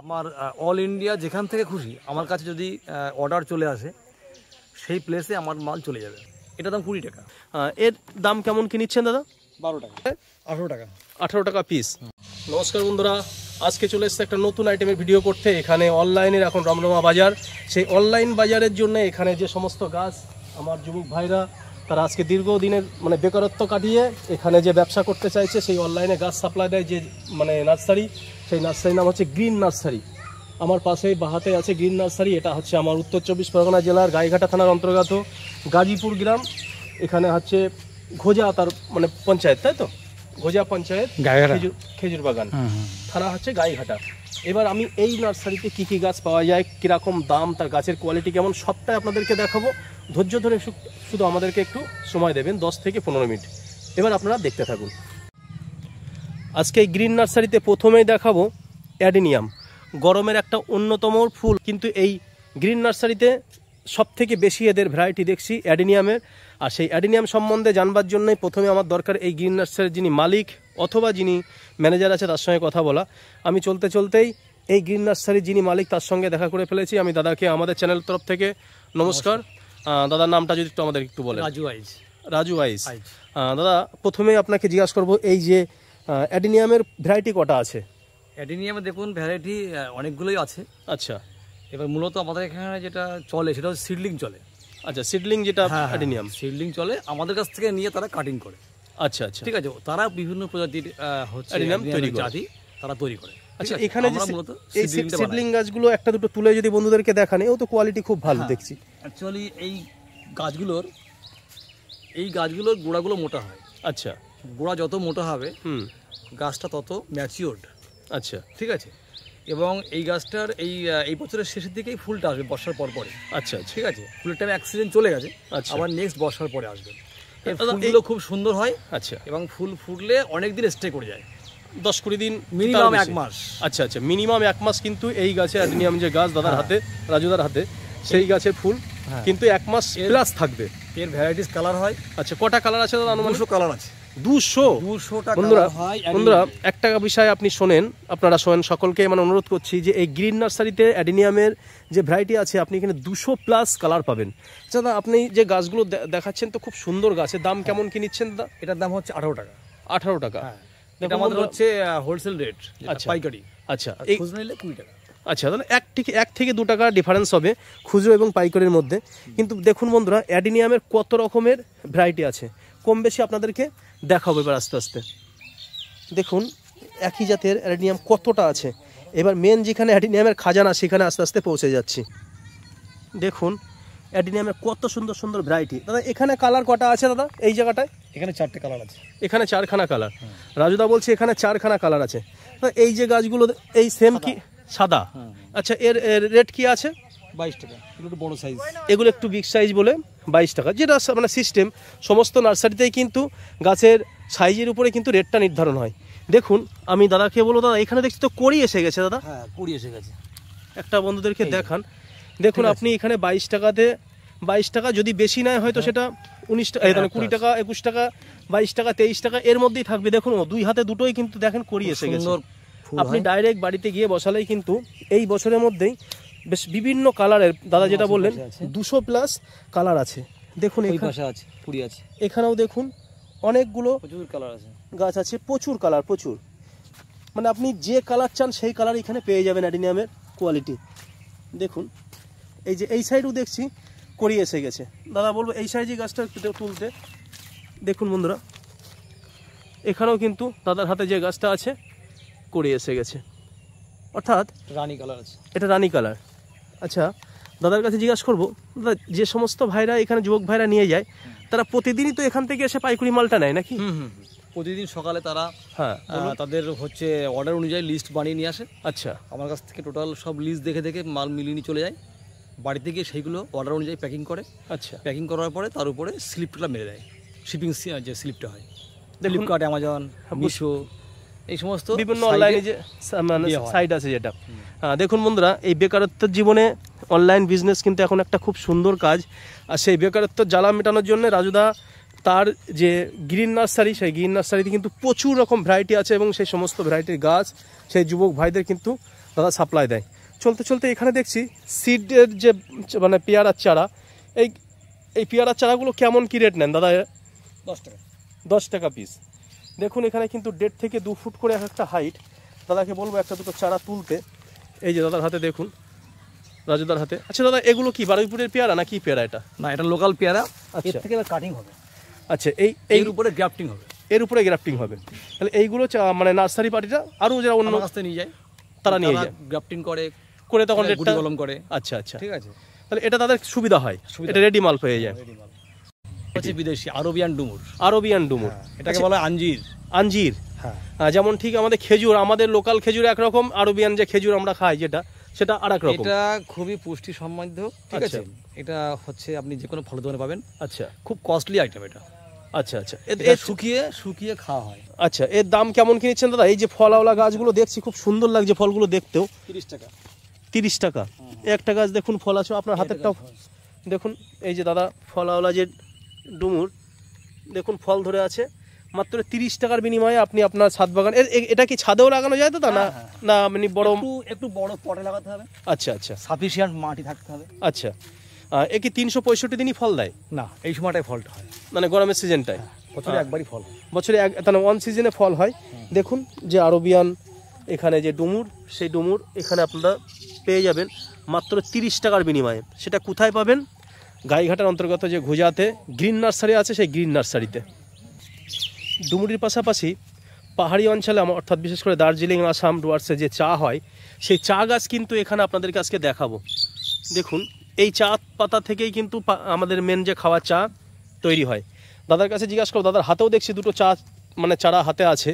আমার all India যেখান থেকে খুশি আমার কাছে যদি অর্ডার চলে আসে সেই প্লেসে আমার মাল চলে যাবে। এটা দাম 20 টাকা। এর দাম কেমন কি নিচ্ছেন দাদা? 12 টাকা, 18 টাকা, 18 টাকা পিস। নমস্কার বন্ধুরা, আজকে চলে এসেছে একটা নতুন আইটেমের ভিডিও করতে। এখানে অনলাইনের এখন রমরমা বাজার, সেই অনলাইন বাজারের জন্য এখানে যে সমস্ত গাছ আমার যুবক ভাইরা তারা আজকে দীর্ঘদিনের বেকারত্ব কাটিয়ে এখানে যে ব্যবসা করতে চাইছে, সেই অনলাইনে গাছ সাপ্লাই দেয় যে নার্সারি, সেই নার্সারির নাম হচ্ছে গ্রিন নার্সারি। আমার পাশেই বাহাতে আছে গ্রিন নার্সারি। এটা হচ্ছে আমার উত্তর 24 পরগনা জেলার গাইঘাটা থানার অন্তর্গত গাজীপুর গ্রাম। এখানে হচ্ছে ঘোজা তার পঞ্চায়েত, তাই তো? ঘোজা পঞ্চায়েত, খেজুর বাগান, থানা হচ্ছে গাইঘাটা। এবার আমি এই নার্সারিতে কি কি গাছ পাওয়া যায়, কিরকম দাম, তার গাছের কোয়ালিটি কেমন, সবটাই আপনাদেরকে দেখাবো। ধৈর্য ধরে শুধু আমাদেরকে একটু সময় দেবেন, 10 থেকে 15 মিনিট। এবার আপনারা দেখতে থাকুন। আজকে এই গ্রিন নার্সারিতে প্রথমেই দেখাবো অ্যাডিনিয়াম, গরমের একটা অন্যতম ফুল। কিন্তু এই গ্রিন নার্সারিতে সব থেকে বেশি এদের ভ্যারাইটি দেখছি অ্যাডিনিয়ামের। আর সেই অ্যাডিনিয়াম সম্বন্ধে জানবার জন্যই প্রথমে আমার দরকার এই গ্রিন নার্সারির যিনি মালিক অথবা যিনি ম্যানেজার আছে তার সঙ্গে কথা বলা। আমি চলতে চলতেই এই গ্রিন নার্সারির যিনি মালিক তার সঙ্গে দেখা করে ফেলেছি। আমি দাদাকে আমাদের চ্যানেল তরফ থেকে নমস্কার। দাদার নামটা যদি একটু আমাদের একটু বলেন। রাজু আইস। দাদা, প্রথমে আপনাকে জিজ্ঞাসা করবো, এই যে অ্যাডিনিয়ামের ভ্যারাইটি কটা আছে? অ্যাডিনিয়ামে দেখুন ভ্যারাইটি অনেকগুলোই আছে। আচ্ছা, এবার মূলত আমাদের এখানে যেটা চলে সেটা হচ্ছে সিডলিং চলে। আচ্ছা, সিডলিং যেটা অ্যাডিনিয়াম সিডলিং চলে, আমাদের কাছ থেকে নিয়ে তারা কাটিং করে। আচ্ছা আচ্ছা, ঠিক আছে। তারা বিভিন্ন প্রজাতির হচ্ছে অ্যাডিনিয়াম তৈরি করে, জাতি তারা তৈরি করে। আচ্ছা, এখানে মূলত এই সিডলিং গাছগুলো একটা দুটো তুলে যদি বন্ধুদেরকে দেখান, এও তো কোয়ালিটি খুব ভালো দেখছি। অ্যাকচুয়ালি এই গাছগুলোর গোড়াগুলো মোটা হয়। আচ্ছা, গোড়া যত মোটা হবে গাছটা তত ম্যাচিওর্ড। আচ্ছা, ঠিক আছে। এবং এই গাছটার এই বছরের শেষের দিকেই ফুলটা আসবে, বর্ষার পর পরে। আচ্ছা, ঠিক আছে। ফুলের টাইম এক সিজন চলে গেছে, আবার নেক্সট বর্ষার পরে আসবে। এই ফুলগুলো খুব সুন্দর হয়। আচ্ছা, এবং ফুল ফুটলে অনেক দিন স্টে করে যায়, 10-20 দিন, মিনিমাম 1 মাস। আচ্ছা আচ্ছা, মিনিমাম 1 মাস। কিন্তু এই গাছে অ্যাডিনিয়াম যে গাছ দাদার হাতে, রাজুদার হাতে, সেই গাছের ফুল কিন্তু 1 মাস প্লাস থাকবে। এর ভ্যারাইটিস কালার হয়। আচ্ছা, কটা কালার আছে দাদা? 200 কালার আছে। 200টা বন্ধুরা, একটা বিষয় আপনি শোনেন, আপনারা শোনেন, সকলকে অনুরোধ করছি যে এই গ্রিন নার্সারিতে অ্যাডিনিয়ামের যে ভ্যারাইটি আছে আপনি এখানে 200+ কালার পাবেন। আচ্ছা দাদা, আপনি যে গাছগুলো দেখাচ্ছেন তো খুব সুন্দর গাছের দাম কেমন কি নিচ্ছেন দাদা? এটার দাম হচ্ছে 18 টাকা। 18 টাকা। এটা আমাদের হচ্ছে হোলসেল রেট, পাইকারি। আচ্ছা, খুচরো নিলে 20 টাকা। আচ্ছা, তাহলে 1 থেকে 2 টাকা ডিফারেন্স হবে খুচরো এবং পাইকারির মধ্যে। কিন্তু দেখুন বন্ধুরা, অ্যাডিনিয়ামের কত রকমের ভ্যারাইটি আছে, কম বেশি আপনাদেরকে দেখাবো এবার আস্তে আস্তে। দেখুন একই জাতের অ্যাডিনিয়াম কতটা আছে। এবার মেন যেখানে অ্যাডিনিয়ামের খাজানা, সেখানে আস্তে আস্তে পৌঁছে যাচ্ছি। দেখুন অ্যাডিনিয়ামের কত সুন্দর সুন্দর ভ্যারাইটি। দাদা, এখানে কালার কটা আছে দাদা এই জায়গাটায়? এখানে 4টে কালার আছে। এখানে 4খানা কালার। রাজুদা বলছে এখানে 4খানা কালার আছে। এই যে গাছগুলো এই সেম কি সাদা? আচ্ছা, এর রেট কি আছে? 22 টাকা। একটু বড় সাইজ, এগুলো একটু বিগ সাইজ বলে 22 টাকা। যেটা সিস্টেম সমস্ত নার্সারিতেই, কিন্তু গাছের সাইজের উপরে কিন্তু রেটটা নির্ধারণ হয়। দেখুন আমি দাদাকে বলবো, দাদা এখানে দেখছি তো কড়ি এসে গেছে। দাদা, হ্যাঁ, কড়ি এসে গেছে। একটা বন্ধুদেরকে দেখান। দেখুন আপনি এখানে 22 টাকাতে, 22 টাকা যদি বেশি নেয় হয়তো সেটা 19 টাকা, 20 টাকা, 21 টাকা, 22 টাকা, 23 টাকা এর মধ্যেই থাকবে। দেখুন দুই হাতে দুটোই কিন্তু দেখেন কড়ি এসে গেছে। আপনি ডাইরেক্ট বাড়িতে গিয়ে বসালেই কিন্তু এই বছরের মধ্যেই বেশ বিভিন্ন কালারের, দাদা যেটা বললেন 200+ কালার আছে। দেখুন এখানেও দেখুন অনেকগুলো প্রচুর কালার আছে, গাছ আছে, প্রচুর কালার, প্রচুর। আপনি যে কালার চান সেই কালার এখানে পেয়ে যাবেন অ্যাডিনিয়ামের কোয়ালিটি। দেখুন এই যে এই সাইডও দেখছি কড়ি এসে গেছে। দাদা বলবো এই সাইডে গাছটা একটু তুলতে। দেখুন বন্ধুরা, এখানেও কিন্তু দাদার হাতে যে গাছটা আছে কড়ি এসে গেছে, অর্থাৎ রানী কালার আছে। এটা রানী কালার। আচ্ছা, দাদার কাছে জিজ্ঞাসা করবো, দাদা যে সমস্ত ভাইরা এখানে যুবক ভাইরা নিয়ে যায়, তারা প্রতিদিনই তো এখান থেকে এসে পাইকারি মালটা নেয় নাকি? প্রতিদিন সকালে তারা তাদের হচ্ছে অর্ডার অনুযায়ী লিস্ট বানিয়ে নিয়ে আসে। আচ্ছা, আমার কাছ থেকে টোটাল সব লিস্ট দেখে দেখে মাল মিলিয়ে নিয়ে চলে যায় বাড়িতে গিয়ে, সেইগুলো অর্ডার অনুযায়ী প্যাকিং করে। আচ্ছা, প্যাকিং করার পরে তার উপরে স্লিপটা মেরে দেয়, শিপিং যে স্লিপটা হয়। ফ্লিপকার্ট, অ্যামাজন, মিশো, এই সমস্ত বিভিন্ন অনলাইনে যে সাইট আছে যেটা। দেখুন বন্ধুরা, এই বেকারত্বের জীবনে অনলাইন বিজনেস কিন্তু এখন একটা খুব সুন্দর কাজ। আর সেই বেকারত্বের জ্বালা মেটানোর জন্য রাজুদা তার যে গ্রিন নার্সারি, সেই গ্রিন নার্সারিতে কিন্তু প্রচুর রকম ভ্যারাইটি আছে এবং সেই সমস্ত ভ্যারাইটির গাছ সেই যুবক ভাইদের কিন্তু দাদা সাপ্লাই দেয়। চলতে চলতে এখানে দেখছি সিডের যে মানে পেয়ারার চারা, এই পেয়ারার চারাগুলো কেমন কি রেট নেন দাদা? 10 টাকা। 10 টাকা পিস। দেখুন এখানে কিন্তু 1.5 থেকে 2 ফুট করে একটা হাইট। দাদাকে বলবো একটা দুটো চারা তুলতে। এই যে দাদার হাতে দেখুন, রাজুদার হাতে। আচ্ছা দাদা, এগুলো কি বারুইপুরের পেয়ারা না কি পেয়ারা এটা? না, এটা লোকাল পেয়ারা। আচ্ছা। এর থেকে এবার কাটিং হবে। আচ্ছা, এর উপরে গ্রাফটিং হবে। এর উপরে গ্রাফটিং হবে। তাহলে এইগুলো মানে নার্সারি পার্টিটা আরও যারা অন্য কাছ থেকে নিয়ে যায়, তারা নিয়ে যায়, গ্রাফটিং করে তখন গুটি কলম করে। আচ্ছা আচ্ছা, ঠিক আছে। তাহলে এটা তাদের সুবিধা হয়, এটা রেডি মাল পেয়ে যায়। হচ্ছে বিদেশি আরবিয়ান ডুমুর। আরবিয়ান ডুমুর, এটাকে বলা হয় আঞ্জির। আঞ্জির, হ্যাঁ। যেমন ঠিক আমাদের খেজুর, আমাদের লোকাল খেজুর একরকম, আরবিয়ান যে খেজুর আমরা খাই যেটা, সেটা আরেক রকম। এটা খুবই পুষ্টি সমৃদ্ধ। ঠিক আছে। এটা হচ্ছে আপনি যে কোনো ফলের দোকানে পাবেন। আচ্ছা, খুব কস্টলি আইটেম এটা। আচ্ছা আচ্ছা, শুকিয়ে খাওয়া হয়। আচ্ছা, এর দাম কেমন কিনেছেন দাদা? এই যে ফলাওয়ালা গাছগুলো দেখছি, খুব সুন্দর লাগছে ফলগুলো দেখতেও। 30 টাকা। 30 টাকা একটা গাছ। দেখুন ফল আছে, আপনার হাতেরটাও দেখুন। এই যে দাদা ফলাওয়ালা যে ডুমুর, দেখুন ফল ধরে আছে। মাত্র 30 টাকার বিনিময়ে আপনি আপনার ছাদ বাগান, এটা কি ছাদেও লাগানো যায় তো? না না, মানে বড় একটু বড় পটে লাগাতে হবে। আচ্ছা আচ্ছা, সাফিসিয়েন্ট মাটি থাকতে হবে। আচ্ছা, এ কি 365 দিনই ফল দেয়? না, এই সময়টাই ফলটা হয়, মানে গরমের সিজনটায়। বছরে একবারই ফল হয়। বছরে তাহলে ওয়ান সিজনে ফল হয়। দেখুন যে আরবিয়ান এখানে যে ডুমুর, সেই ডুমুর এখানে আপনারা পেয়ে যাবেন মাত্র 30 টাকার বিনিময়ে। সেটা কোথায় পাবেন? গাইঘাটার অন্তর্গত যে ঘুজাতে গ্রিন নার্সারি আছে, সেই গ্রিন নার্সারিতে। ডুমুরির পাশাপাশি পাহাড়ি অঞ্চলে অর্থাৎ বিশেষ করে দার্জিলিং, আসাম, ডুয়ার্সে যে চা হয়, সেই চা গাছ কিন্তু এখানে আপনাদেরকে আজকে দেখাবো। দেখুন এই চা পাতা থেকেই কিন্তু আমাদের মেন যে খাওয়া চা তৈরি হয়। দাদার কাছে জিজ্ঞাসা করো, দাদার হাতেও দেখছি দুটো চা মানে চারা হাতে আছে,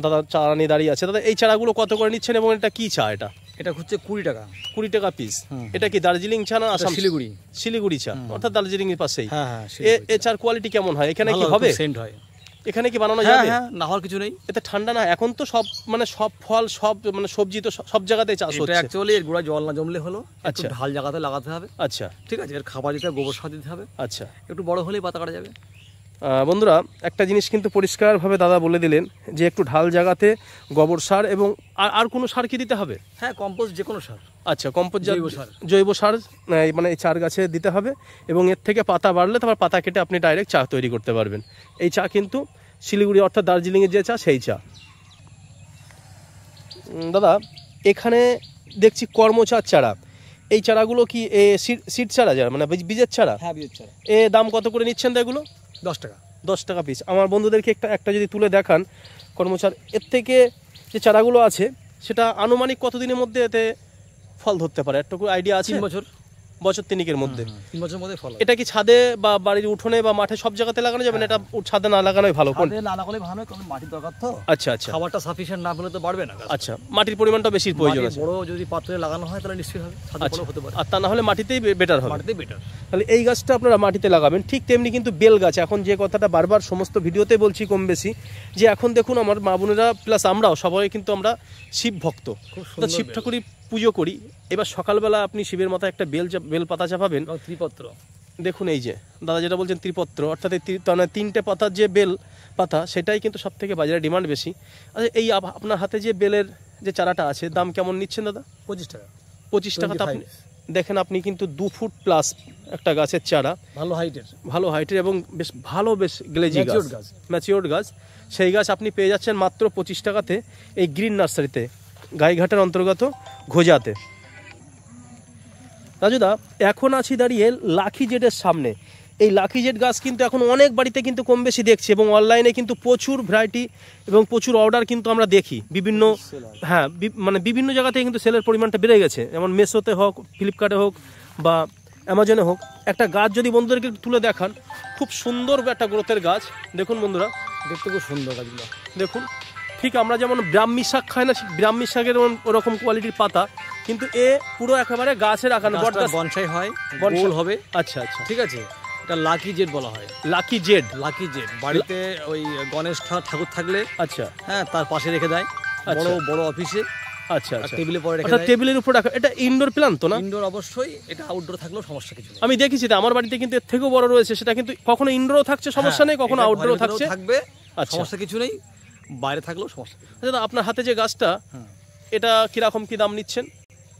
দাদা চারা নিয়ে দাঁড়িয়ে আছে। দাদা এই চারাগুলো কত করে নিচ্ছেন এবং এটা কি চা? এটা হচ্ছে 20 টাকা। 20 টাকা পিস। এটা কি দার্জিলিং চা না আসাম? শিলিগুড়ি চা, অর্থাৎ দার্জিলিং এর পাশেই। এ চার কোয়ালিটি কেমন হয়? এখানে কি হবে? সেন্ট হয়। এখানে কি বানানো যাবে? হ্যাঁ, না হওয়ার কিছু নেই। এতে ঠান্ডা না? এখন তো সব মানে সব ফল, সব মানে সবজি তো সব জায়গাতেই চাষ হচ্ছে। অ্যাকচুয়ালি এর গোড়ায় জল না জমলে হলো, একটু ঢাল জায়গাতে লাগাতে হবে। আচ্ছা, ঠিক আছে। এর খাবার দিতে হবে, গোবর সার দিতে হবে। আচ্ছা, একটু বড় হলেই পাতা কাটা যাবে। বন্ধুরা একটা জিনিস কিন্তু পরিষ্কারভাবে দাদা বলে দিলেন যে একটু ঢাল জায়গাতে গোবর সার এবং আর কোনো সার কি দিতে হবে? হ্যাঁ, কম্পোস্ট, যে কোনো সার। আচ্ছা, কম্পোস্ট, জৈব সার মানে এই চার গাছে দিতে হবে এবং এর থেকে পাতা বাড়লে তারপর পাতা কেটে আপনি ডাইরেক্ট চা তৈরি করতে পারবেন। এই চা কিন্তু শিলিগুড়ি অর্থাৎ দার্জিলিংয়ের যে চা, সেই চা। দাদা এখানে দেখছি কর্মচার চারা, এই চারাগুলো কি সিড চারা, যারা মানে বীজের চারা? হ্যাঁ, বীজের চারা। এ দাম কত করে নিচ্ছেন এগুলো? 10 টাকা। 10 টাকা পিস। আমার বন্ধুদেরকে একটা যদি তুলে দেখান কর্মচার, এর থেকে যে চারাগুলো আছে সেটা আনুমানিক কতদিনের মধ্যে এতে ফল ধরতে পারে? একটু আইডিয়া আছে? 3 বছর 3 মধ্যে। 3 বছরের মধ্যে ফল। এটা কি ছাদে বা বাড়ির উঠোনে বা মাঠে সব জায়গাতে লাগানো যাবে না? এটা ছাদে না লাগানোই ভালো? ছাদে না লাগালে ভালো, কারণ মাটির দরকার তো। আচ্ছা আচ্ছা, খাবারটা সাফিসিয়েন্ট না হলে তো বাড়বে না। আচ্ছা, মাটির পরিমাণটা বেশি প্রয়োজন আছে। বড় যদি পাত্রে লাগানো হয় তাহলে নিশ্চয়ই হবে, ছাদে বড় হতে পারে। আর তা না হলে মাটিতেই বেটার হবে। মাটিতেই বেটার। তাহলে এই গাছটা আপনারা মাটিতে লাগাবেন। ঠিক তেমনি কিন্তু বেল গাছ, এখন যে কথাটা বারবার সমস্ত ভিডিওতে বলছি কম বেশি, যে এখন দেখুন আমার মা বোনেরা প্লাস আমরাও সবাই কিন্তু আমরা শিব ভক্ত, শিব ঠাকুরই পুজো করি। এবার সকালবেলা আপনি শিবের মাথায় একটা বেল পাতা চাপাবেন, ত্রিপত্র। দেখুন এই যে দাদা যেটা বলছেন ত্রিপত্র, অর্থাৎ এই 3টে পাতার যে বেল পাতা, সেটাই কিন্তু সব থেকে বাজারে ডিমান্ড বেশি। আচ্ছা, এই আপনার হাতে যে বেলের যে চারাটা আছে, দাম কেমন নিচ্ছেন দাদা? 25 টাকা। 25 টাকা। আপনি দেখেন, আপনি কিন্তু 2 ফুট প্লাস একটা গাছের চারা, ভালো হাইটের এবং বেশ গ্লেজি গাছ, ম্যাচিওর্ড গাছ, সেই গাছ আপনি পেয়ে যাচ্ছেন মাত্র 25 টাকাতে এই গ্রিন নার্সারিতে, গাইঘাটের অন্তর্গত ঘোজাতে। রাজুদা এখন আছি দাঁড়িয়ে লাকি জেডের সামনে। এই লাকি জেড গাছ কিন্তু এখন অনেক বাড়িতে কিন্তু কম বেশি দেখছি এবং অনলাইনে কিন্তু প্রচুর ভ্যারাইটি এবং প্রচুর অর্ডার কিন্তু আমরা দেখি বিভিন্ন, হ্যাঁ মানে বিভিন্ন জায়গাতে কিন্তু সেলের পরিমাণটা বেড়ে গেছে, যেমন মেসোতে হোক, ফ্লিপকার্টে হোক বা অ্যামাজনে হোক। একটা গাছ যদি বন্ধুদেরকে তুলে দেখান, খুব সুন্দর একটা গ্রোথের গাছ। দেখুন বন্ধুরা, দেখতে খুব সুন্দর গাছগুলো। দেখুন ঠিক আমরা যেমন ব্রাহ্মী শাক খাই না, ব্রাহ্মী শাকের ওরকম কোয়ালিটির পাতা, কিন্তু এ পুরো একেবারে গাছের আকার, বনসাই হয়, গোল হবে। আচ্ছা আচ্ছা, ঠিক আছে। এটা লাকি জেড বলা হয়। Lucky Z. বাড়িতে ওই গণেশ ঠাকুর থাকলে, আচ্ছা হ্যাঁ, তার পাশে রেখে দেয়, বড় অফিসে। আচ্ছা আচ্ছা, টেবিলে পরে রেখে দেয়। টেবিলের উপর রাখা। এটা ইনডোর প্ল্যান্ট তো না? ইনডোর অবশ্যই। এটা আউটডোর থাকলেও সমস্যা কিছু নেই। আমি দেখেছি আমার বাড়িতে কিন্তু এর থেকেও বড় রয়েছে, সেটা কিন্তু কখনো ইনডোরও থাকছে, সমস্যা নেই, কখনো আউটডোরও থাকবে, সমস্যা কিছু নেই। বাইরে থাকলেও সমস্যা। আচ্ছা, আপনার হাতে যে গাছটা, এটা কিরকম কি দাম নিচ্ছেন?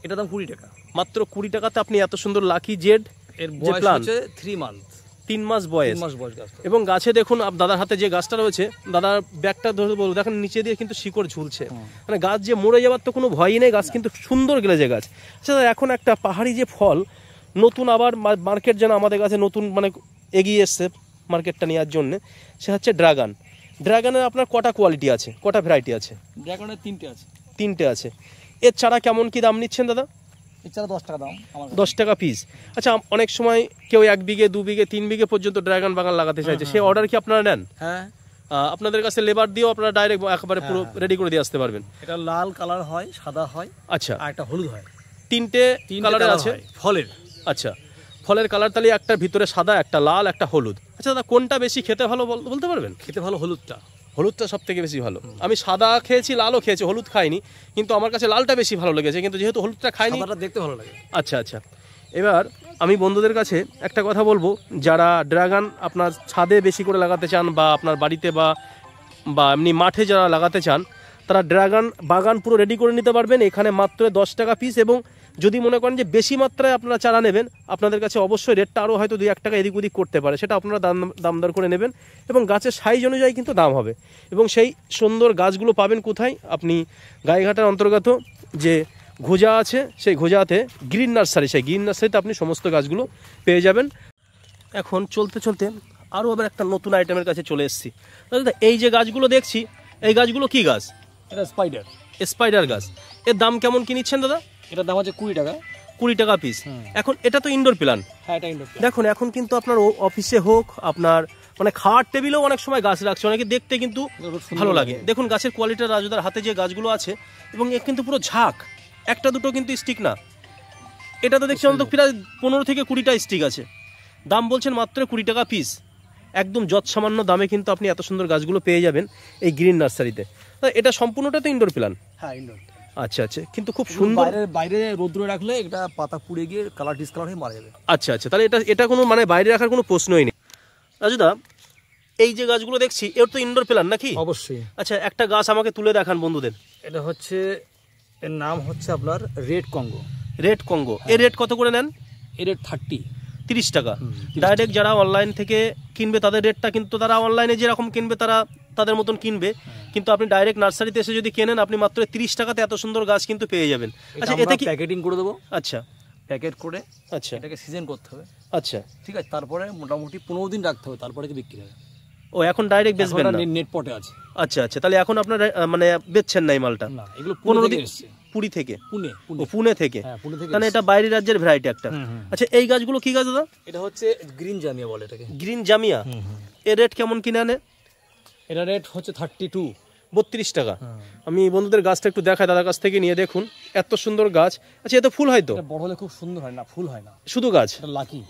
এটা দাম 20 টাকা। মাত্র 20 টাকাতে আপনি এত সুন্দর লাকি জেড এর বয়স হচ্ছে 3 মান্থ, 3 মাস বয়স। 3 মাস বয়স গাছ। এবং গাছে দেখুন দাদার হাতে যে গাছটা রয়েছে, দাদার ব্যাগটা ধরে বলবো, দেখেন নিচে দিয়ে কিন্তু শিকড় ঝুলছে, মানে গাছ যে মরে যাওয়ার তো কোনো ভয়ই নেই, গাছ কিন্তু সুন্দর গেলেছে গাছ। আচ্ছা দাদা, এখন একটা পাহাড়ি যে ফল নতুন আবার মার্কেট যেন আমাদের কাছে নতুন মানে এগিয়ে এসছে মার্কেটটা নেওয়ার জন্য, সে হচ্ছে ড্রাগন। ড্রাগনের আপনার কটা কোয়ালিটি আছে, কটা ভ্যারাইটি আছে? ড্রাগনের 3টে আছে। 3টে আছে। এর ছাড়া কেমন কি দাম নিচ্ছেন দাদা? এছাড়া 10 টাকা দাম। 10 টাকা পিস। আচ্ছা, অনেক সময় কেউ 1 বিঘে 2 বিঘে 3 বিঘে পর্যন্ত ড্রাগন বাগান লাগাতে চাইছে, সে অর্ডার কি আপনারা নেন? হ্যাঁ, আপনাদের কাছে লেবার দিয়েও আপনারা ডাইরেক্ট একেবারে পুরো রেডি করে দিয়ে আসতে পারবেন? এটা লাল কালার হয়, সাদা হয়, আচ্ছা, আর একটা হলুদ হয়। 3টে কালারের আছে ফলের। আচ্ছা, ফলের কালার তাহলে একটা ভিতরে সাদা, একটা লাল, একটা হলুদ। আচ্ছা দাদা, কোনটা বেশি খেতে ভালো বলতে পারবেন? খেতে ভালো হলুদটা। হলুদটা সব থেকে বেশি ভালো। আমি সাদা খেয়েছি, লালও খেয়েছি, হলুদ খাইনি, কিন্তু আমার কাছে লালটা বেশি ভালো লেগেছে, কিন্তু যেহেতু হলুদটা খাইনি। সাদাটা দেখতে ভালো লাগে। আচ্ছা আচ্ছা, এবার আমি বন্ধুদের কাছে একটা কথা বলবো, যারা ড্রাগন আপনার ছাদে বেশি করে লাগাতে চান বা আপনার বাড়িতে বা এমনি মাঠে যারা লাগাতে চান, তারা ড্রাগন বাগান পুরো রেডি করে নিতে পারবেন এখানে মাত্র 10 টাকা পিস। এবং যদি মনে করেন যে বেশি মাত্রায় আপনারা চারা নেবেন, আপনাদের কাছে অবশ্যই রেটটা আরও হয়তো 2-1 টাকা এদিক ওদিক করতে পারে, সেটা আপনারা দাম দর করে নেবেন। এবং গাছের সাইজ অনুযায়ী কিন্তু দাম হবে। এবং সেই সুন্দর গাছগুলো পাবেন কোথায়? আপনি গাইঘাটার অন্তর্গত যে ঘোজা আছে, সেই ঘোজাতে গ্রিন নার্সারি, সেই গ্রিন নার্সারিতে আপনি সমস্ত গাছগুলো পেয়ে যাবেন। এখন চলতে চলতে আরও আবার একটা নতুন আইটেমের কাছে চলে এসেছি। দাদা, এই যে গাছগুলো দেখছি, এই গাছগুলো কি গাছ? এটা স্পাইডার গাছ। এর দাম কেমন কি নিচ্ছেন দাদা? এটার দাম হচ্ছে 20 টাকা। 20 টাকা পিস। এখন এটা তো ইনডোর প্ল্যান্ট। হ্যাঁ, এটা ইনডোর। দেখুন, এখন কিন্তু আপনার অফিসে হোক, আপনার মানে খাওয়ার টেবিলেও অনেক সময় গাছ রাখছে, অনেকে দেখতে কিন্তু ভালো লাগে। দেখুন গাছের কোয়ালিটিটা, রাজুদার হাতে যে গাছগুলো আছে, এবং এর কিন্তু পুরো ঝাঁক, একটা দুটো কিন্তু স্টিক না। এটা তো দেখছি অন্তত প্রায় 15 থেকে 20টা স্টিক আছে। দাম বলছেন মাত্র 20 টাকা পিস। একদম যৎসামান্য দামে কিন্তু আপনি এত সুন্দর গাছগুলো পেয়ে যাবেন এই গ্রিন নার্সারিতে। এটা সম্পূর্ণটা তো ইনডোর প্ল্যান? হ্যাঁ, ইনডোর। আচ্ছা আচ্ছা, কিন্তু খুব সুন্দর। বাইরে রোদ্রে রাখলে এটা পাতা পুড়ে গিয়ে কালার ডিসকালার হয়ে মারা যাবে। আচ্ছা আচ্ছা, তাহলে এটা কোনো মানে বাইরে রাখার কোনো প্রশ্নই নেই। রাজুদা, এই যে গাছগুলো দেখছি, এর তো ইনডোর প্ল্যান নাকি? অবশ্যই। আচ্ছা, একটা গাছ আমাকে তুলে দেখান বন্ধুদের। এটা হচ্ছে, এর নাম হচ্ছে আপনার রেড কঙ্গো। Red Congo. এর রেট কত করে নেন? এর রেট 30 টাকা। ডাইরেক্ট যারা অনলাইন থেকে কিনবে তাদের রেটটা কিন্তু, তারা অনলাইনে যেরকম কিনবে তারা তাদের মতন কিনবে, কিন্তু আপনি ডাইরেক্ট নার্সারিতে এসে যদি কেনেন, আপনি মাত্র 30 টাকাতে এত সুন্দর গাছ কিন্তু পেয়ে যাবেন। আচ্ছা, এতে কি প্যাকেটিং করে দেবো? আচ্ছা, প্যাকেট করে, আচ্ছা, এটাকে সিজন করতে হবে। আচ্ছা, ঠিক আছে, তারপরে মোটামুটি 15 দিন রাখতে হবে, তারপরে কি বিক্রি হবে। ও, এখন ডাইরেক্ট বেচবেন না? নেট পটে আছে। আচ্ছা আচ্ছা, তাহলে এখন আপনার মানে বেচছেন না এই মালটা? না, এগুলো 15 দিন এসেছে। পুরী থেকে? পুনে থেকে। মানে এটা বাইরের রাজ্যের ভ্যারাইটি একটা। আচ্ছা, এই গাছগুলো কি গাছ দাদা? এটা হচ্ছে গ্রিন জামিয়া বলে এটাকে। গ্রিন জামিয়া। এর রেট কেমন কিনে আনে? এটা রেট হচ্ছে 32 টাকা। আমি বন্ধুদের গাছটা একটু দেখাই, দাদার কাছ থেকে নিয়ে দেখুন, এত সুন্দর গাছ। আচ্ছা, এত ফুল হয় তো? বড় হলে খুব সুন্দর হয় না, ফুল হয় না, শুধু গাছ। এটা লাকি।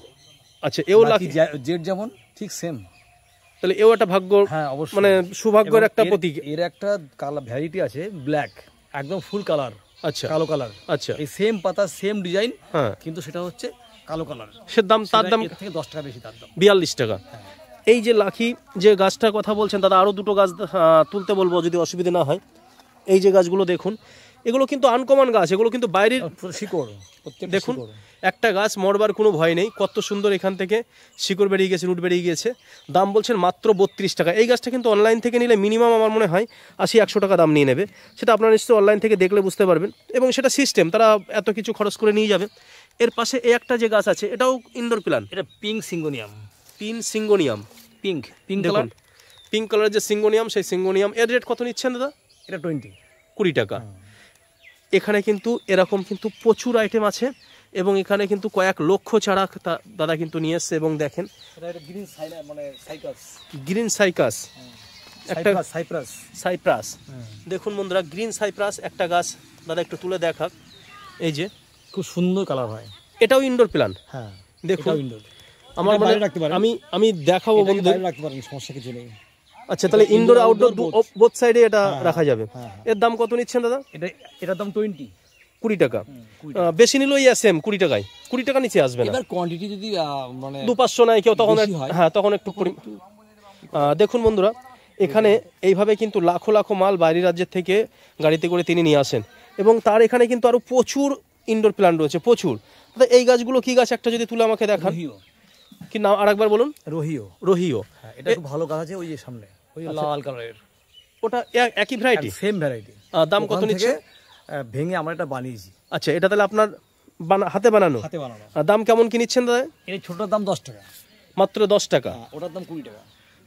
আচ্ছা, এও লাকি জেড যেমন ঠিক সেম। তাহলে এও একটা ভাগ্য, হ্যাঁ অবশ্যই, মানে সৌভাগ্যের একটা প্রতীক। এর একটা কালার ভ্যারাইটি আছে, ব্ল্যাক, একদম ফুল কালার। আচ্ছা, কালো কালার। আচ্ছা, এই সেম পাতা, সেম ডিজাইন, হ্যাঁ, কিন্তু সেটা হচ্ছে কালো কালার। সেটার দাম, তার দাম থেকে 10 টাকা বেশি, তার দাম 42 টাকা। এই যে লাকি যে গাছটার কথা বলছেন দাদা, আরো দুটো গাছ তুলতে বলবো যদি অসুবিধা না হয়। এই যে গাছগুলো দেখুন, এগুলো কিন্তু আনকমন গাছ, এগুলো কিন্তু বাইরের শিকড়। দেখুন, একটা গাছ মরবার কোনো ভয় নেই, কত সুন্দর এখান থেকে শিকড় বেরিয়ে গেছে, রুট বেরিয়ে গেছে। দাম বলছেন মাত্র 32 টাকা। এই গাছটা কিন্তু অনলাইন থেকে নিলে মিনিমাম আমার মনে হয় 80-100 টাকা দাম নিয়ে নেবে, সেটা আপনারা নিশ্চয়ই অনলাইন থেকে দেখলে বুঝতে পারবেন। এবং সেটা সিস্টেম, তারা এত কিছু খরচ করে নিয়ে যাবে। এর পাশে এই একটা যে গাছ আছে, এটাও ইনডোর প্ল্যান। এটা pink syngonium. Pink colour, pink কালারের যে সিঙ্গোনিয়াম, সেই সিঙ্গোনিয়াম। এর রেট কত নিচ্ছেন দাদা? এটা 20 টাকা। এখানে কিন্তু এরকম কিন্তু প্রচুর আইটেম আছে, এবং এখানে কিন্তু কয়েক লক্ষ চারা দাদা কিন্তু নিয়ে এসছে। এবং দেখেন, গ্রিন সাইকাস, একটা সাইপ্রাস। দেখুন বন্ধুরা, গ্রিন সাইপ্রাস একটা গাছ দাদা একটু তুলে দেখাক। এই যে খুব সুন্দর কালার হয়। এটাও ইনডোর প্ল্যান। হ্যাঁ, দেখুন, আমার আমি দেখাবো বন্ধুদের, সমস্যা কিছু নেই। আচ্ছা, তাহলে ইনডোর আউটডোর বোথ সাইডে এটা রাখা যাবে। এর দাম কত নিচ্ছেন দাদা? এটার দাম 20 টাকা। বেশি নিলেও সেম 20 টাকায়, 20 টাকা নিচে আসবে না। এবার কোয়ান্টিটি যদি মানে 200-500 নাই কেউ, তখন হ্যাঁ, তখন একটু দেখুন বন্ধুরা, এখানে এইভাবে কিন্তু লাখো লাখো মাল বাইরের রাজ্যের থেকে গাড়িতে করে তিনি নিয়ে আসেন। এবং তার এখানে কিন্তু আরও প্রচুর ইনডোর প্ল্যান্ট রয়েছে, প্রচুর। দাদা এই গাছগুলো কি গাছ একটা যদি তুলে আমাকে দেখান। কি নাম আরেকবার বলুন। রোহিও। রোহিও, হ্যাঁ, এটা খুব ভালো গাছ আছে, ওই যে সামনে ওই লাল কালারের, ওটা একই ভ্যারাইটি? Same variety. দাম কত নিচ্ছে? ভেঙে আমরা এটা বানিয়েছি। আচ্ছা, এটা তাহলে আপনার হাতে বানানো? হাতে বানানো। দাম কেমন কি নিচ্ছেন দাদা? এই ছোটটার দাম 10 টাকা। মাত্র 10 টাকা? ওটার দাম 20 টাকা।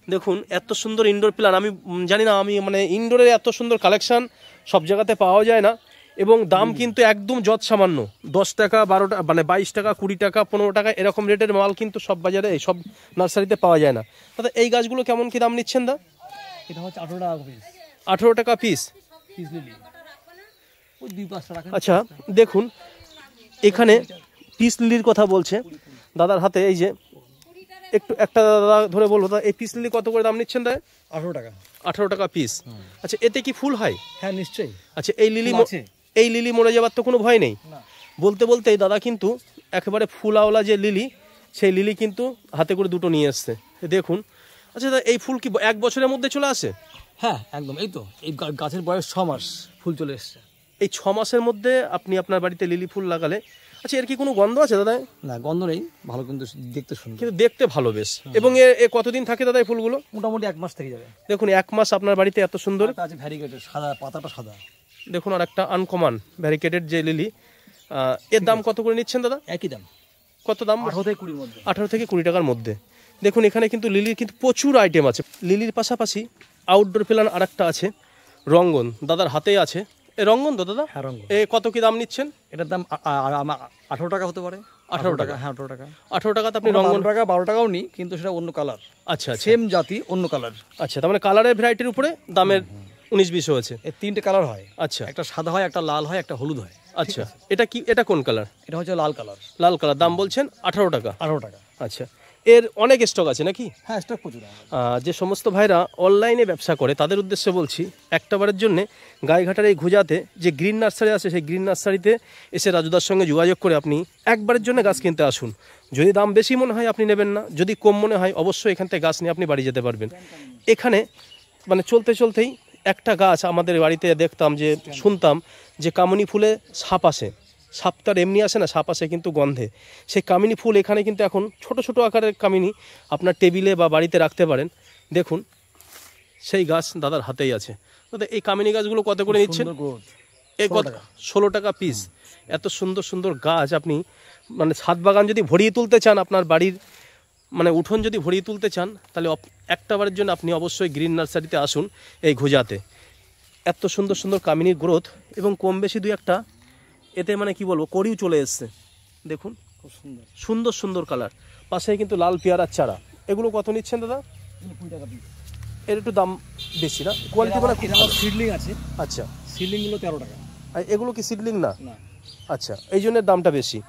দেখুন এত সুন্দর ইনডোর প্ল্যান, আমি জানি না, আমি মানে ইনডোরের এত সুন্দর কালেকশন সব জায়গাতে পাওয়া যায় না, এবং দাম কিন্তু একদম যৎ সামান্য। 10 টাকা, 12 টাকা, মানে 22 টাকা, 20 টাকা, 15 টাকা এরকম রেটের মাল কিন্তু সব বাজারে, সব নার্সারিতে পাওয়া যায় না। দাদা এই গাছগুলো কেমন কি দাম নিচ্ছেন দা? এটা হচ্ছে 18 টাকা পিস। 18 টাকা পিস? পিস লিলি ওই 2-5 টাকা। আচ্ছা দেখুন এখানে পিস লিলির কথা বলছে দাদার হাতে, এই যে একটু একটা দাদা ধরে বলবো, দাদা এই পিস লিলি কত করে দাম নিচ্ছেন দাদা? 18 টাকা। 18 টাকা পিস। আচ্ছা, এতে কি ফুল হয়? হ্যাঁ নিশ্চয়ই। আচ্ছা, এই লিলি মরে যাবার তো কোনো ভয় নেই? বলতে বলতেই দাদা কিন্তু একেবারে ফুলাওয়ালা যে লিলি, সেই লিলি কিন্তু হাতে করে দুটো নিয়ে এসছে, দেখুন। আচ্ছা দাদা এই ফুল কি 1 বছরের মধ্যে চলে আসে? হ্যাঁ একদম, এই তো এই গাছের বয়স 6 মাস, ফুল চলে এসছে। এই 6 মাসের মধ্যে আপনি আপনার বাড়িতে লিলি ফুল লাগালে, আচ্ছা এর কি কোনো গন্ধ আছে দাদা? না গন্ধ নেই, ভালো কিন্তু দেখতে সুন্দর, কিন্তু দেখতে ভালো বেশ। এবং এ কতদিন থাকে দাদা এই ফুলগুলো? মোটামুটি 1 মাস থেকে যাবে। দেখুন 1 মাস আপনার বাড়িতে এত সুন্দর। আছে ভ্যারিগেটেড, সাদা, পাতাটা সাদা। দেখুন আর একটা আনকমন ভ্যারিকেটেড যে লিলি, এর দাম কত করে নিচ্ছেন দাদা? একই দাম। কত দাম? 18 থেকে 20 মধ্যে। 18 থেকে 20 টাকার মধ্যে। দেখুন এখানে কিন্তু লিলির কিন্তু প্রচুর আইটেম আছে। লিলির পাশাপাশি আউটডোর প্ল্যান আর একটা আছে, রঙ্গন, দাদার হাতেই আছে। এ রঙ্গন তো দাদা? হ্যাঁ রঙ্গন। এ কত কি দাম নিচ্ছেন? এটার দাম 18 টাকা হতে পারে। 18 টাকা? হ্যাঁ 18 টাকা। 18 টাকাতে আপনি রঙ্গন? 12 টাকা, 12 টাকাও নি, কিন্তু সেটা অন্য কালার। আচ্ছা, সেম জাতি অন্য কালার। আচ্ছা, তার মানে কালারের ভ্যারাইটির উপরে দামের 19-20 হয়েছে। এর 3টে কালার হয়। আচ্ছা, একটা সাদা হয়, একটা লাল হয়, একটা হলুদ হয়। আচ্ছা এটা কি, এটা কোন কালার? এটা হচ্ছে লাল কালার। লাল কালার। দাম বলছেন 18 টাকা? 18 টাকা। আচ্ছা, এর অনেক স্টক আছে নাকি? হ্যাঁ স্টক প্রচুর। যে সমস্ত ভাইরা অনলাইনে ব্যবসা করে তাদের উদ্দেশ্যে বলছি, একটাবারের জন্য গাইঘাটার এই ঘুজাতে যে গ্রিন নার্সারি আছে, সেই গ্রিন নার্সারিতে এসে রাজুদার সঙ্গে যোগাযোগ করে আপনি একবারের জন্য গাছ কিনতে আসুন। যদি দাম বেশি মনে হয় আপনি নেবেন না, যদি কম মনে হয় অবশ্যই এখান থেকে গাছ নিয়ে আপনি বাড়ি যেতে পারবেন। এখানে মানে চলতে চলতেই একটা গাছ আমাদের বাড়িতে দেখতাম, যে শুনতাম যে কামিনী ফুলে সাপ আসে, সাপ তার এমনি আসে না, সাপ আসে কিন্তু গন্ধে। সেই কামিনী ফুল এখানে কিন্তু এখন ছোট ছোট আকারের কামিনী আপনার টেবিলে বা বাড়িতে রাখতে পারেন। দেখুন সেই গাছ দাদার হাতেই আছে। দাদা এই কামিনী গাছগুলো কত করে নিচ্ছেন? এই কত? 16 টাকা পিস। এত সুন্দর সুন্দর গাছ আপনি মানে ছাদ বাগান যদি ভরিয়ে তুলতে চান, আপনার বাড়ির মানে উঠোন যদি ভরিয়ে তুলতে চান, তাহলে একটাবারের জন্য আপনি অবশ্যই গ্রিন নার্সারিতে আসুন এই ঘুজাতে। এত সুন্দর সুন্দর কামিনীর গ্রোথ, এবং কম বেশি 2-1টা এতে মানে কি বলবো কড়িও চলে এসছে। দেখুন খুব সুন্দর সুন্দর সুন্দর কালার। পাশে কিন্তু লাল পেয়ারার চারা। এগুলো কত নিচ্ছেন দাদা? 20 টাকা পিস। এর একটু দাম বেশি না? কোয়ালিটি মানে সিডলিং আছে। আচ্ছা, সিডলিং গুলো 13 টাকা। আর এগুলো কি সিডলিং না? না। আচ্ছা, এই জন্য দামটা বেশি।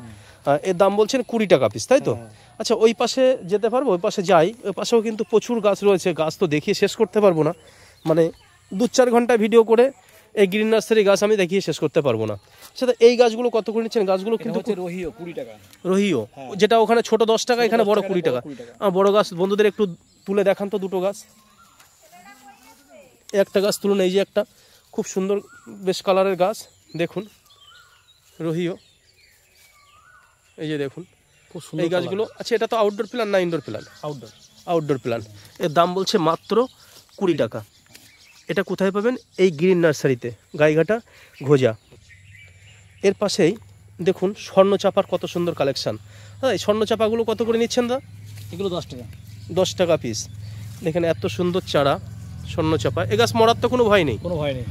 এর দাম বলছেন 20 টাকা পিস, তাই তো? আচ্ছা, ওই পাশে যেতে পারবো? ওই পাশে যাই। ওই পাশেও কিন্তু প্রচুর গাছ রয়েছে, গাছ তো দেখিয়ে শেষ করতে পারবো না, মানে 2-4 ঘন্টা ভিডিও করে এই গ্রিন নার্সারি গাছ আমি দেখিয়ে শেষ করতে পারবো না। সেটা এই গাছগুলো কত করে নিচ্ছেন? গাছগুলো কিন্তু রোহিও 20 টাকা। রোহিও, যেটা ওখানে ছোট 10 টাকা, এখানে বড় 20 টাকা। বড় গাছ বন্ধুদের একটু তুলে দেখান তো দুটো গাছ। একটা গাছ তুলুন, এই যে একটা খুব সুন্দর বেশ কালারের গাছ, দেখুন রোহিও, এই যে দেখুন খুব সুন্দর এই গাছগুলো। আচ্ছা, এটা তো আউটডোর প্ল্যান না indoor plant? Outdoor. Outdoor plan. এর দাম বলছে মাত্র 20 টাকা। এটা কোথায় পাবেন? এই গ্রিন নার্সারিতে, গাইঘাটা ঘোজা। এর পাশেই দেখুন স্বর্ণচাপার কত সুন্দর কালেকশান। হ্যাঁ, এই স্বর্ণচাপাগুলো কত করে নিচ্ছেন দা? এগুলো 10 টাকা। 10 টাকা পিস। দেখেন এত সুন্দর চারা স্বর্ণচাপা। এ গাছ মরার তো কোনো ভয় নেই? কোনো ভয় নেই।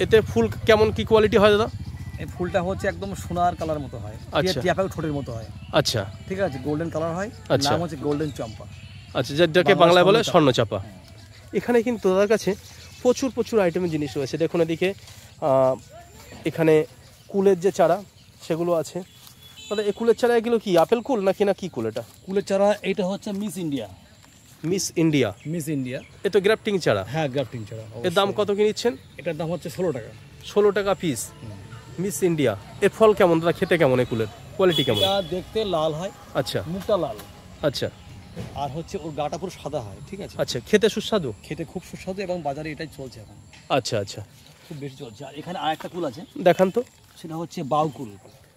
এতে ফুল কেমন কি কোয়ালিটি হয় দাদা? এই ফুলটা হচ্ছে একদম সোনার কালার মতো হয়, টিয়াপাক ঠোঁটের মতো হয়। আচ্ছা, ঠিক আছে, গোল্ডেন কালার হয়। আচ্ছা, নাম হচ্ছে গোল্ডেন চম্পা। আচ্ছা, যেটাকে বাংলায় বলে স্বর্ণচাপা। এখানে কিন্তু দাদার কাছে প্রচুর প্রচুর আইটেমের জিনিস রয়েছে। দেখুন এদিকে এখানে কুলের যে চারা সেগুলো আছে। দাদা এই কুলের চারা এগুলো কি আপেল কুল নাকি না কি কুল? এটা কুলের চারা, এটা হচ্ছে Miss India. Miss India? Miss India, এ তো গ্রাফটিং চারা। হ্যাঁ গ্রাফটিং চারা। এর দাম কত কি নিচ্ছেন? এটার দাম হচ্ছে 16 টাকা। 16 টাকা পিস। Miss India. এর ফল কেমন দাদা? খেতে কেমন? এই কুলের কোয়ালিটি কেমন? এটা দেখতে লাল হয়। আচ্ছা, মুখটা লাল। আচ্ছা, আর হচ্ছে ওর গাটা পুরো সাদা হয়। ঠিক আছে। আচ্ছা, খেতে সুস্বাদু? খেতে খুব সুস্বাদু, এবং বাজারে এটাই চলছে এখন। আচ্ছা, আচ্ছা। খুব বেশি চলছে। আর এখানে আরেকটা কুল আছে, দেখান তো। সেটা হচ্ছে বাউকুল,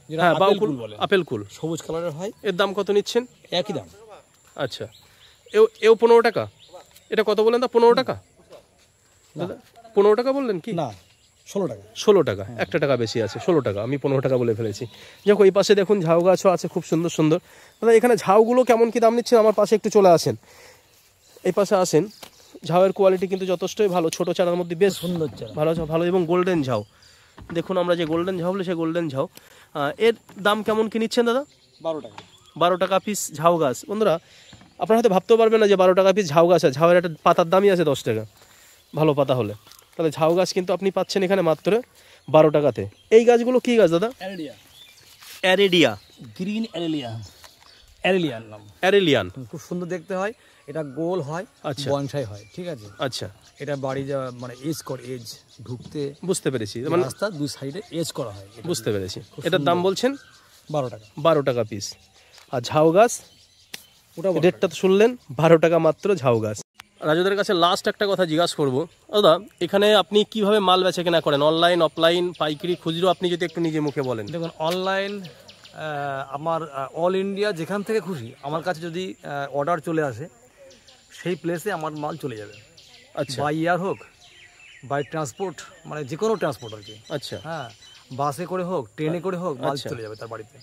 যেটা হ্যাঁ, আপেল বাউকুল কুল বলে, আপেল কুল, সবুজ কালারের হয়। এর দাম কত নিচ্ছেন? একই দাম। আচ্ছা, এও 15 টাকা। এটা কত বললেন? 15 টাকা দাদা? 15 টাকা বললেন কি? না, 16 টাকা। 16 টাকা, একটা টাকা বেশি আছে, 16 টাকা। আমি 15 টাকা বলে ফেলেছি। যাক, ওই পাশে দেখুন ঝাউ গাছও আছে খুব সুন্দর সুন্দর। দাদা এখানে ঝাউগুলো কেমন কি দাম নিচ্ছেন? আমার পাশে একটু চলে আসেন, এই পাশে আসেন। ঝাউয়ের কোয়ালিটি কিন্তু যথেষ্টই ভালো, ছোট চারার মধ্যে বেশ সুন্দর চারা, ভালো ভালো এবং গোল্ডেন ঝাউ। দেখুন আমরা যে গোল্ডেন ঝাউ বলি, সে গোল্ডেন ঝাউ। এর দাম কেমন কি নিচ্ছেন দাদা? 12 টাকা। 12 টাকা পিস ঝাউ গাছ। বন্ধুরা আপনারা হয়তো ভাবতেও পারবেন না যে 12 টাকা পিস ঝাউ গাছ আছে। ঝাউয়ের একটা পাতার দামই আছে 10 টাকা, ভালো পাতা হলে। তাহলে ঝাউ গাছ কিন্তু আপনি পাচ্ছেন এখানে মাত্র 12 টাকাতে। এই গাছগুলো কি গাছ দাদা? অ্যারেলিয়া, অ্যারেডিয়া, গ্রিন অ্যারেলিয়া, অ্যারেলিয়ান নাম। অ্যারেলিয়ান, খুব সুন্দর দেখতে হয়, এটা গোল হয়, আচ্ছা বনসাই হয়, ঠিক আছে। আচ্ছা, এটা বাড়ি যা মানে এজ করে, এজ ঢুকতে বুঝতে পেরেছি, মানে রাস্তা দুই সাইডে এজ করা হয়। বুঝতে পেরেছি। এটার দাম বলছেন 12 টাকা। 12 টাকা পিস। আর ঝাউ গাছ ওটা রেটটা তো শুনলেন, 12 টাকা মাত্র ঝাউ গাছ। রাজুদের কাছে লাস্ট একটা কথা জিজ্ঞাসা করবো, দাদা এখানে আপনি কিভাবে মাল বেচা কেনা করেন? অনলাইন, অফলাইন, পাইকারি, খুচরো? আপনি যদি একটু নিজে মুখে বলেন। দেখুন, অনলাইন আমার অল ইন্ডিয়া যেখান থেকে খুশি আমার কাছে যদি অর্ডার চলে আসে, সেই প্লেসে আমার মাল চলে যাবে। আচ্ছা, বাই এয়ার হোক, বাই ট্রান্সপোর্ট, মানে যে কোনো ট্রান্সপোর্ট আর কি। আচ্ছা, হ্যাঁ, বাসে করে হোক, ট্রেনে করে হোক, মাল আচ্ছা। চলে যাবে তার বাড়িতে।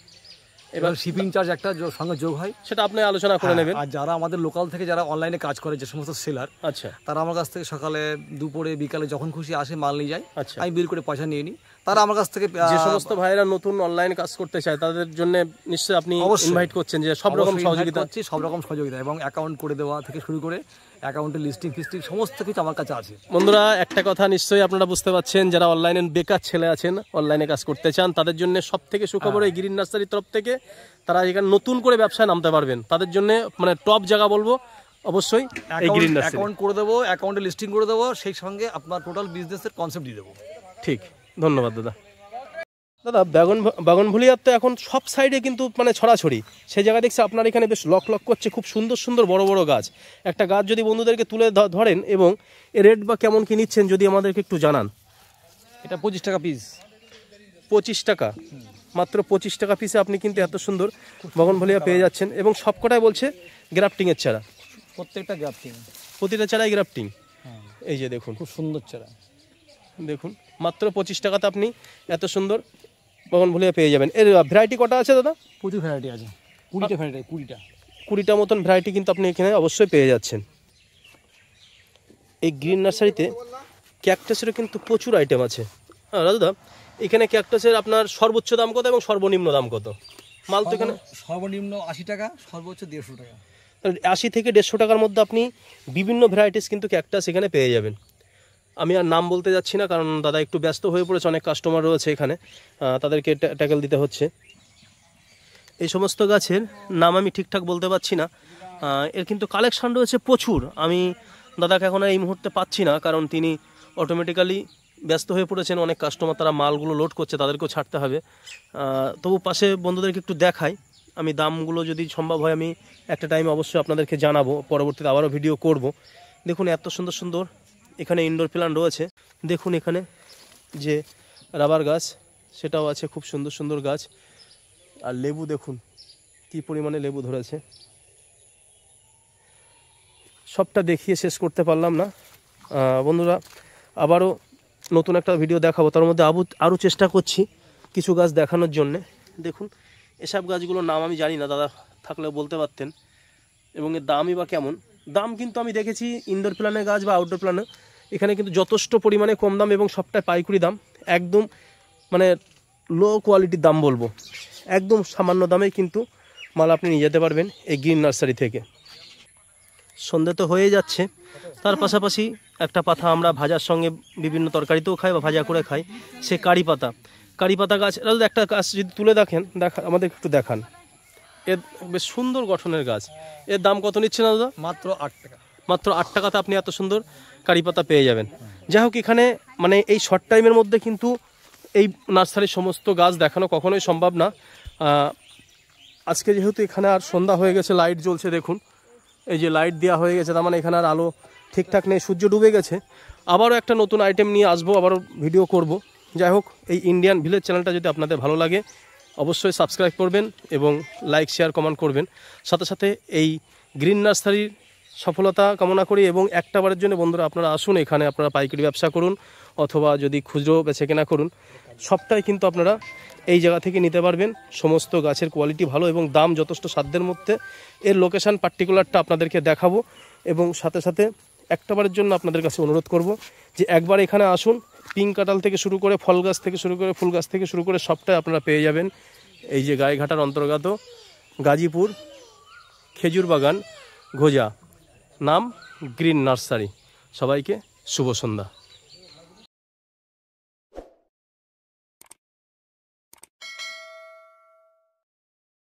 এবার শিপিং চার্জ একটা সঙ্গে যোগ হয়, সেটা আপনি আলোচনা করে নেবেন। আর যারা আমাদের লোকাল থেকে যারা অনলাইনে কাজ করে, যে সমস্ত সেলার, আচ্ছা তারা আমার কাছ থেকে সকালে, দুপুরে, বিকালে যখন খুশি আসে মাল নিয়ে যায়। আচ্ছা, আমি বিল করে পয়সা নিয়ে নিই। তারা আমার কাছ থেকে যে সমস্ত ভাইয়েরা নতুন অনলাইন কাজ করতে চায় তাদের জন্য নিশ্চয়ই আপনি অবশ্যই ইনভাইট করছেন যে সব রকম সহযোগিতা। করছি, সব রকম সহযোগিতা, এবং অ্যাকাউন্ট করে দেওয়া থেকে শুরু করে অ্যাকাউন্টে লিস্টিং ফিস্টিং সমস্ত কিছু আমার কাছে আছে। বন্ধুরা একটা কথা নিশ্চয়ই আপনারা বুঝতে পারছেন, যারা অনলাইনে বেকার ছেলে আছেন, অনলাইনে কাজ করতে চান, তাদের জন্য সব থেকে সুখবর এই গ্রিন নার্সারির তরফ থেকে তারা এখানে নতুন করে ব্যবসায় নামতে পারবেন। তাদের জন্য মানে টপ জায়গা বলবো অবশ্যই এই গ্রিন নার্সারি। অ্যাকাউন্ট করে দেবো, অ্যাকাউন্টে লিস্টিং করে দেবো, সেই সঙ্গে আপনার টোটাল বিজনেসের কনসেপ্ট দিয়ে দেবো। ঠিক, ধন্যবাদ দাদা। দাদা বাগানভুলিয়ার তো এখন সব সাইডে কিন্তু মানে ছড়াছড়ি, সেই জায়গায় দেখছি আপনার এখানে বেশ লক লক করছে খুব সুন্দর সুন্দর বড় বড় গাছ। একটা গাছ যদি বন্ধুদেরকে তুলে ধরেন এবং এর রেট বা কেমন কি নিচ্ছেন যদি আমাদেরকে একটু জানান। এটা 25 টাকা পিস। 25 টাকা, মাত্র 25 টাকা পিসে আপনি কিন্তু এত সুন্দর বাগানভুলিয়া পেয়ে যাচ্ছেন। এবং সবকটাই বলছে গ্রাফটিংয়ের চারা, প্রত্যেকটা গ্রাফটিং, প্রতিটা চারাই গ্রাফটিং। এই যে দেখুন খুব সুন্দর চারা, দেখুন মাত্র 25 টাকাতে আপনি এত সুন্দর বাগানভুলিয়া পেয়ে যাবেন। এর ভ্যারাইটি কটা আছে দাদা? প্রচুর ভ্যারাইটি আছে, 20টা ভ্যারাইটি, 20টা মতন ভ্যারাইটি কিন্তু আপনি এখানে অবশ্যই পেয়ে যাচ্ছেন। এই গ্রিন নার্সারিতে ক্যাকটাসেরও কিন্তু প্রচুর আইটেম আছে। হ্যাঁ দাদা, এখানে ক্যাকটাসের আপনার সর্বোচ্চ দাম কত এবং সর্বনিম্ন দাম কত? মাল তো এখানে সর্বনিম্ন 80 টাকা, সর্বোচ্চ 150 টাকা। 80 থেকে 150 টাকার মধ্যে আপনি বিভিন্ন ভ্যারাইটিস কিন্তু ক্যাকটাস এখানে পেয়ে যাবেন। আমি আর নাম বলতে যাচ্ছি না, কারণ দাদা একটু ব্যস্ত হয়ে পড়েছে, অনেক কাস্টমার রয়েছে এখানে, তাদেরকে ট্যাকেল দিতে হচ্ছে। এই সমস্ত গাছের নাম আমি ঠিকঠাক বলতে পারছি না। এর কিন্তু কালেকশান রয়েছে প্রচুর। আমি দাদাকে এখন এই মুহূর্তে পাচ্ছি না, কারণ তিনি অটোমেটিক্যালি ব্যস্ত হয়ে পড়েছেন, অনেক কাস্টমার তারা মালগুলো লোড করছে, তাদেরকেও ছাড়তে হবে। তবু পাশে বন্ধুদেরকে একটু দেখাই, আমি দামগুলো যদি সম্ভব হয় আমি একটা টাইমে অবশ্যই আপনাদেরকে জানাবো, পরবর্তীতে আবারও ভিডিও করব। দেখুন এত সুন্দর সুন্দর এখানে ইনডোর প্ল্যান্ট রয়েছে। দেখুন এখানে যে রাবার গাছ, সেটাও আছে, খুব সুন্দর সুন্দর গাছ। আর লেবু দেখুন কি পরিমাণে লেবু ধরেছে, সবটা দেখিয়ে শেষ করতে পারলাম না। বন্ধুরা আবারও নতুন একটা ভিডিও দেখাবো, তার মধ্যে আরও চেষ্টা করছি কিছু গাছ দেখানোর জন্যে। দেখুন এসব গাছগুলোর নাম আমি জানি না, দাদা থাকলেও বলতে পারতেন। এবং এর দামই বা কেমন, দাম কিন্তু আমি দেখেছি ইনডোর প্ল্যানের গাছ বা আউটডোর প্ল্যানে এখানে কিন্তু যথেষ্ট পরিমাণে কম দাম এবং সবটাই পাইকারি দাম, একদম মানে লো কোয়ালিটির দাম বলবো, একদম সামান্য দামেই কিন্তু মাল আপনি নিয়ে যেতে পারবেন এই গ্রিন নার্সারি থেকে। সন্ধ্যে তো হয়ে যাচ্ছে, তার পাশাপাশি একটা পাতা আমরা ভাজার সঙ্গে বিভিন্ন তরকারিতেও খাই বা ভাজা করে খাই, সে কারি পাতা গাছ। দাদা একটা গাছ যদি তুলে দেখেন, আমাদের একটু দেখান। এর বেশ সুন্দর গঠনের গাছ, এর দাম কত নিচ্ছে না দাদা? মাত্র 8 টাকা। মাত্র 8 টাকাতে আপনি এত সুন্দর কারি পাতা পেয়ে যাবেন। যাই হোক, এখানে মানে এই শর্ট টাইমের মধ্যে কিন্তু এই নার্সারির সমস্ত গাছ দেখানো কখনোই সম্ভব না। আজকে যেহেতু এখানে আর সন্ধ্যা হয়ে গেছে, লাইট জ্বলছে, দেখুন এই যে লাইট দেওয়া হয়ে গেছে, তার মানে এখানে আর আলো ঠিকঠাক নেই, সূর্য ডুবে গেছে। আবারও একটা নতুন আইটেম নিয়ে আসবো, আবারও ভিডিও করব। যাই হোক, এই ইন্ডিয়ান ভিলেজ চ্যানেলটা যদি আপনাদের ভালো লাগে অবশ্যই সাবস্ক্রাইব করবেন এবং লাইক শেয়ার কমেন্ট করবেন। সাথে সাথে এই গ্রিন নার্সারির সফলতা কামনা করি এবং একটা বারের জন্য বন্ধুরা আপনারা আসুন, এখানে আপনারা পাইকারি ব্যবসা করুন অথবা যদি খুচরো বেচে কেনা করুন, সবটাই কিন্তু আপনারা এই জায়গা থেকে নিতে পারবেন। সমস্ত গাছের কোয়ালিটি ভালো এবং দাম যথেষ্ট সাধ্যের মধ্যে। এর লোকেশান পার্টিকুলারটা আপনাদেরকে দেখাবো এবং সাথে সাথে একটাবারের জন্য আপনাদের কাছে অনুরোধ করব যে একবার এখানে আসুন। পিঙ্ক কাঁঠাল থেকে শুরু করে ফল গাছ থেকে শুরু করে ফুল গাছ থেকে শুরু করে সবটাই আপনারা পেয়ে যাবেন এই যে গাইঘাটার অন্তর্গত গাজীপুর খেজুর বাগান ঘোজা, নাম গ্রিন নার্সারি। সবাইকে শুভ সন্ধ্যা।